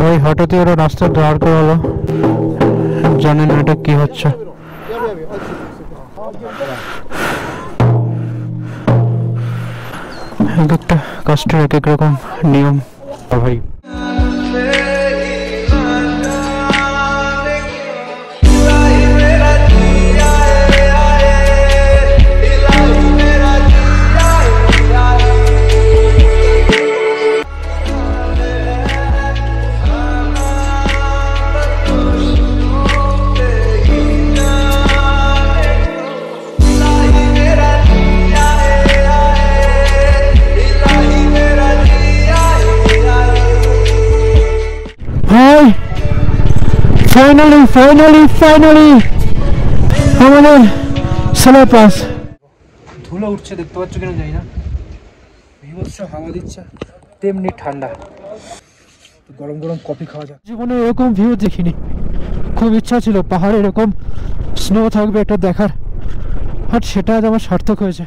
ওই হঠাৎই ওরা রাস্তা দাঁড় করালো, জানি না এটা কি হচ্ছে। এক একটা কাস্টের এক এক রকম নিয়ম ভাই। ফাইনালি ফাইনালি ফাইনালি আমাদের সালা পাস। ধুলো উঠছে, দেখতে পাচ্ছ কিনা জানি না, বিভৎস হাওয়া দিচ্ছে, তেমনি ঠান্ডা। গরম গরম কফি খাওয়া যাক। জীবনে এরকম ভিউ দেখিনি, খুব ইচ্ছা ছিল পাহাড়ে এরকম স্নো থাকবে এটা দেখার, আর সেটা আজ আমার সার্থক হয়েছে।